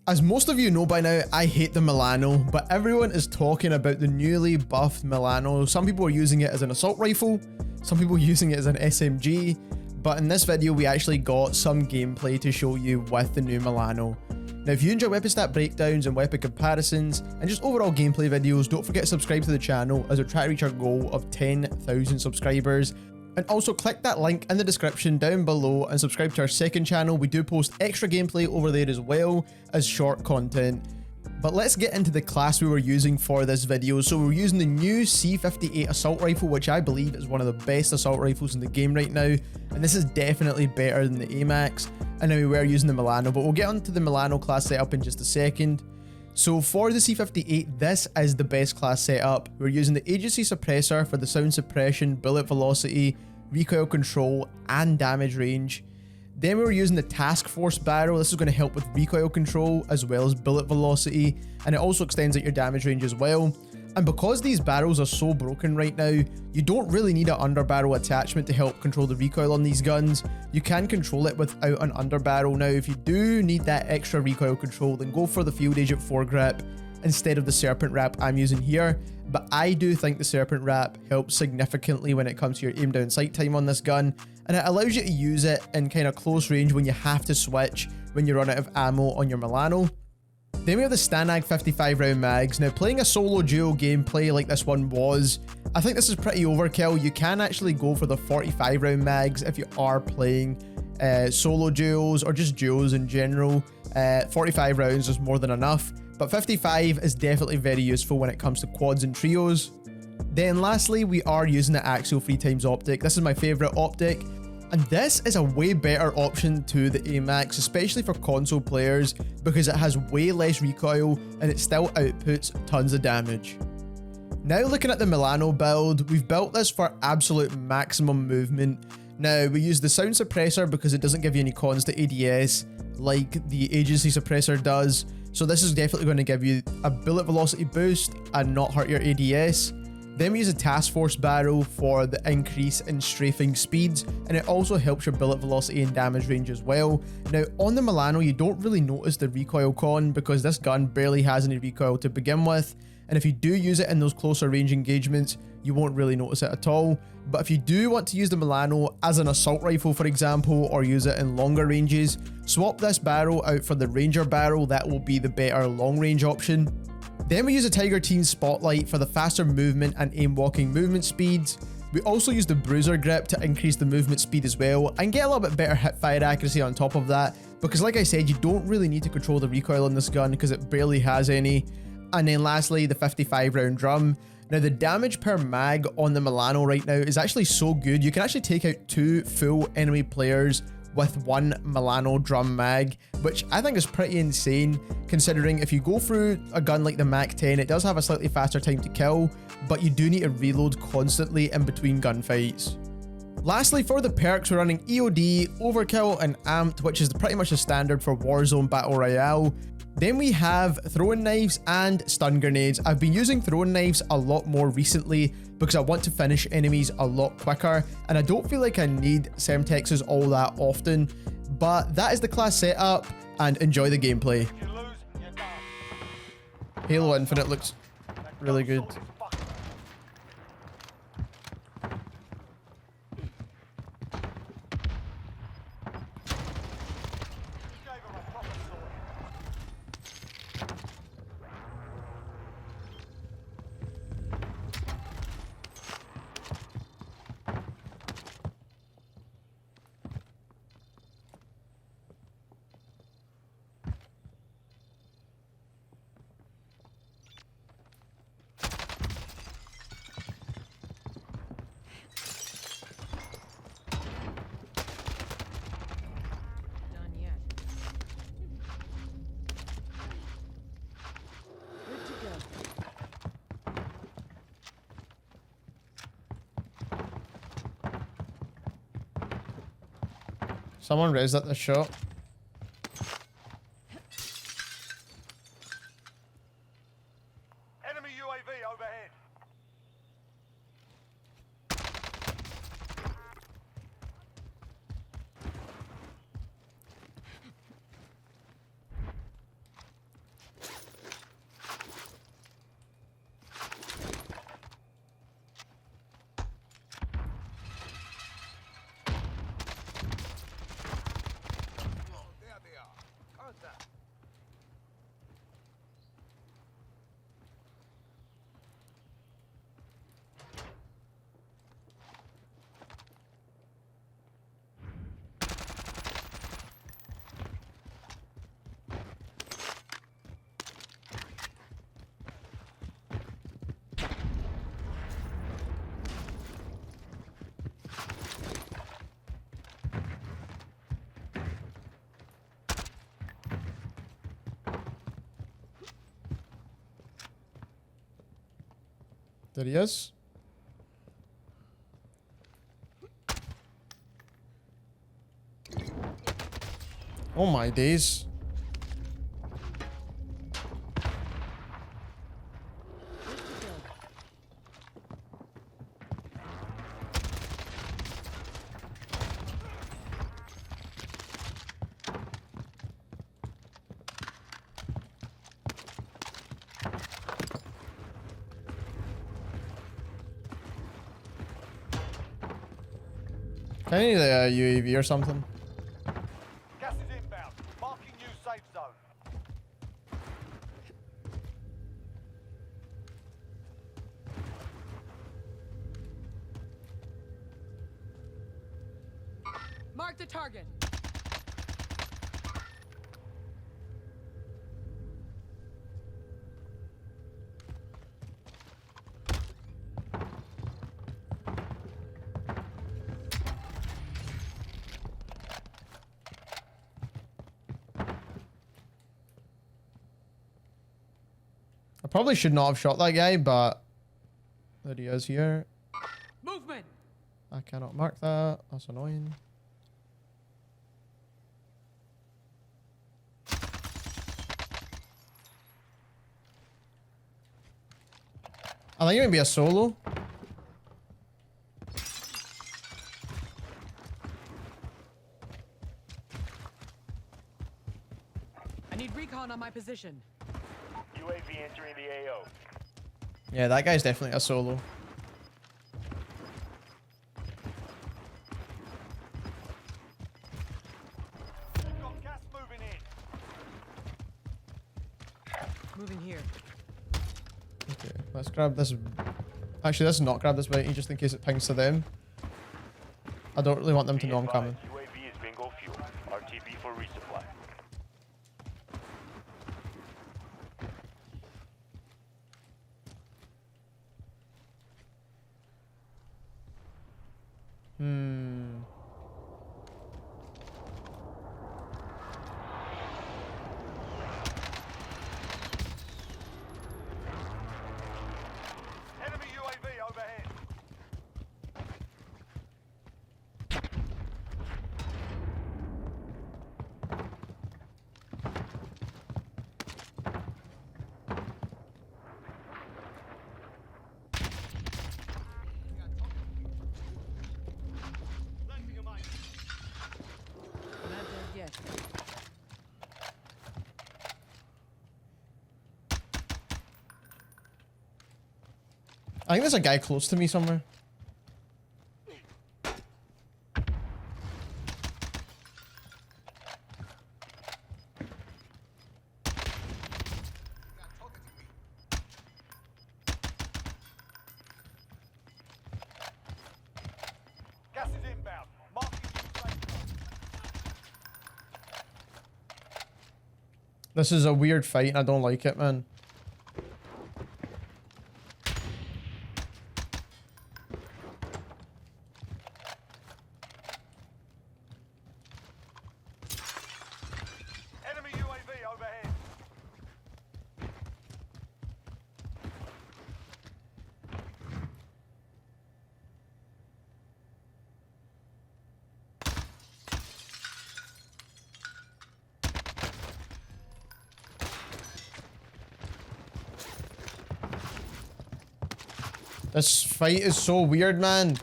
As most of you know by now, I hate the Milano, but everyone is talking about the newly buffed Milano. Some people are using it as an assault rifle, some people are using it as an SMG, but in this video we actually got some gameplay to show you with the new Milano. Now if you enjoy weapon stat breakdowns and weapon comparisons and just overall gameplay videos, don't forget to subscribe to the channel as we try to reach our goal of 10,000 subscribers. And also click that link in the description down below and subscribe to our second channel. We do post extra gameplay over there as well as short content. But let's get into the class we were using for this video. So we're using the new C58 assault rifle, which I believe is one of the best assault rifles in the game right now. And this is definitely better than the amax. And now we were using the Milano, but we'll get onto the Milano class setup in just a second. So for the C58, this is the best class setup. We're using the agency suppressor for the sound suppression, bullet velocity, recoil control, and damage range. Then we were using the task force barrel. This is going to help with recoil control as well as bullet velocity, and it also extends out your damage range as well. And because these barrels are so broken right now, you don't really need an underbarrel attachment to help control the recoil on these guns. You can control it without an underbarrel. Now if you do need that extra recoil control, then go for the field agent foregrip instead of the serpent wrap I'm using here. But I do think the serpent wrap helps significantly when it comes to your aim down sight time on this gun, and it allows you to use it in kind of close range when you have to switch when you run out of ammo on your Milano. Then we have the Stanag 55 round mags. Now playing a solo duo gameplay like this one was, I think this is pretty overkill. You can actually go for the 45 round mags if you are playing solo duos or just duos in general. 45 rounds is more than enough, but 55 is definitely very useful when it comes to quads and trios. Then lastly, we are using the Axial 3x optic. This is my favorite optic, and this is a way better option to the amax, especially for console players, because it has way less recoil and it still outputs tons of damage. Now looking at the Milano build, we've built this for absolute maximum movement. Now we use the sound suppressor because it doesn't give you any cons to ADS like the agency suppressor does. So this is definitely going to give you a bullet velocity boost and not hurt your ADS. Then we use a task force barrel for the increase in strafing speeds, and it also helps your bullet velocity and damage range as well. Now on the Milano, you don't really notice the recoil con because this gun barely has any recoil to begin with, and if you do use it in those closer range engagements, you won't really notice it at all. But if you do want to use the Milano as an assault rifle, for example, or use it in longer ranges, swap this barrel out for the Ranger barrel. That will be the better long range option. Then we use a Tiger Team Spotlight for the faster movement and aim walking movement speeds. We also use the Bruiser grip to increase the movement speed as well and get a little bit better hip fire accuracy on top of that, because like I said, you don't really need to control the recoil on this gun because it barely has any. And then lastly, the 55 round drum. Now the damage per mag on the Milano right now is actually so good, you can actually take out 2 full enemy players with 1 Milano drum mag, which I think is pretty insane considering if you go through a gun like the Mac 10, it does have a slightly faster time to kill, but you do need to reload constantly in between gunfights. Lastly, for the perks, we're running EOD, Overkill, and Amped, which is pretty much the standard for Warzone Battle Royale. Then we have throwing knives and stun grenades. I've been using throwing knives a lot more recently because I want to finish enemies a lot quicker, and I don't feel like I need Semtexes all that often. But that is the class setup, and enjoy the gameplay. Halo Infinite looks really good. Someone raised at the shot. Enemy UAV overhead. There he is. Oh my days. I need a UAV or something. Gas is inbound. Marking new safe zone. Mark the target. I probably should not have shot that guy, but there he is here. Movement. I cannot mark that. That's annoying. I think it might be a solo. I need recon on my position. UAV entering the AO. Yeah, that guy's definitely a solo. We've got gas moving in. Moving here. Okay, let's grab this. Actually, let's not grab this bounty just in case it pings to them. I don't really want them to know I'm coming. UAV is bingo fuel. RTB for resupply. Enemy UAV overhead. Landing a mine. Not dead yet. I think there's a guy close to me somewhere. Gas is inbound. Marking new safe zone. This is a weird fight and I don't like it, man. Enemy UAV overhead. This fight is so weird, man. We've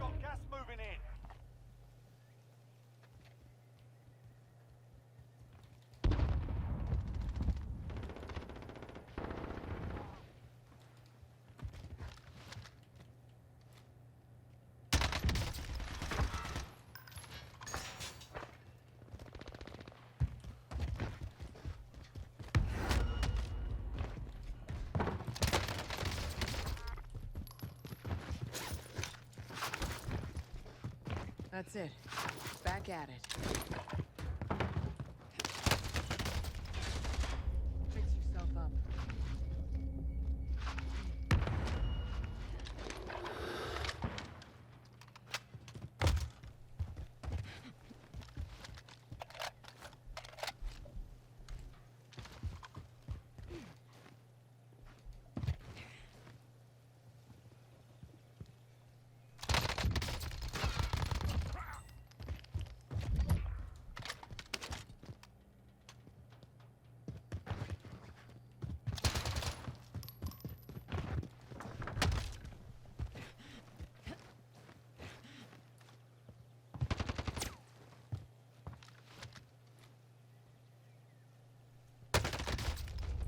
got gas moving in. That's it. Back at it. Fix yourself up.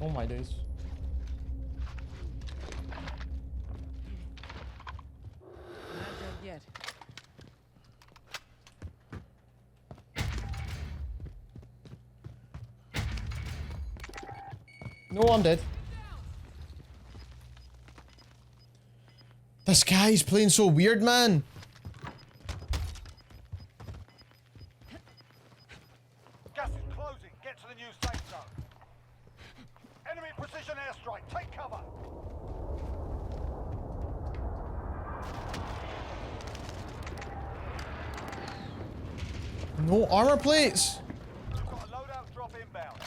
Oh my days. Not dead yet. No, I'm dead. This guy's playing so weird, man. Gas is closing. Get to the new safe zone. Enemy precision airstrike. Take cover. No armor plates. We've got a loadout drop inbound.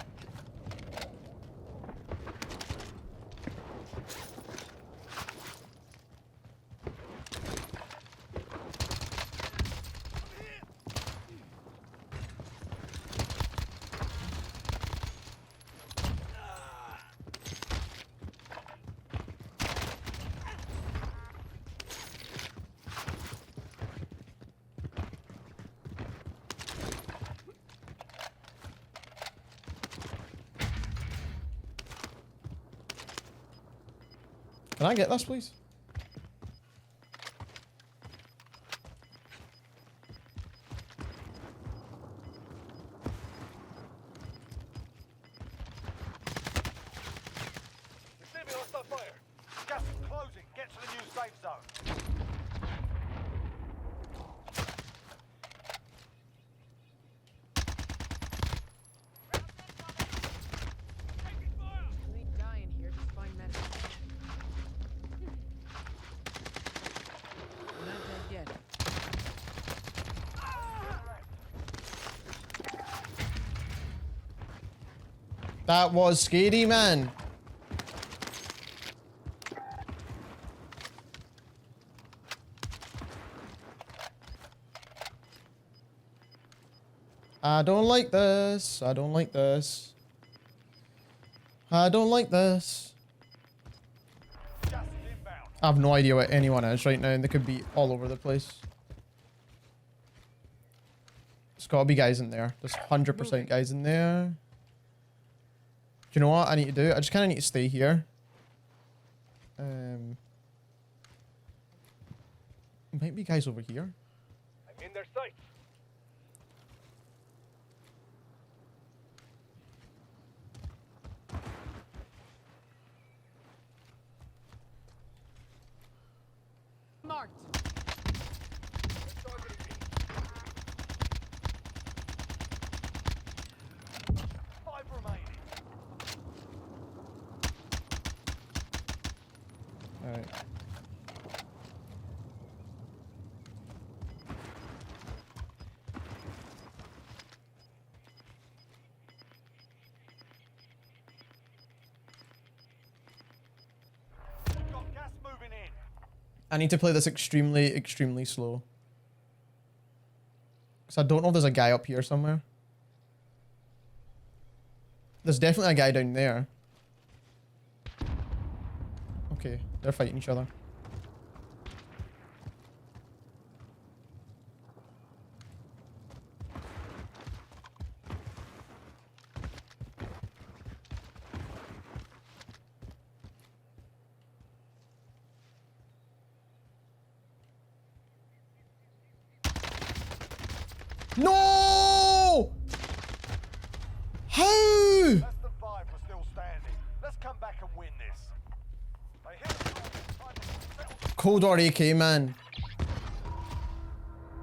Can I get this, please? Receiving hostile fire. Gas is closing. Get to the new safe zone. We ain't dying here, just find medicine. Not dead yet. That was scary, man. I don't like this. I don't like this. I don't like this. Gas is inbound. I have no idea what anyone is right now, and they could be all over the place. There's gotta be guys in there. There's 100% guys in there. Do you know what I need to do? I just kind of need to stay here. Might be guys over here. I'm in their sights. Marked. Targeting me. 5 remaining. Alright. We've got gas moving in. I need to play this extremely, extremely slow. Because I don't know if there's a guy up here somewhere. There's definitely a guy down there. Okay, they're fighting each other. No! How? Less than 5 were still standing. Let's come back and win this. They hit us. Cold or AK, man.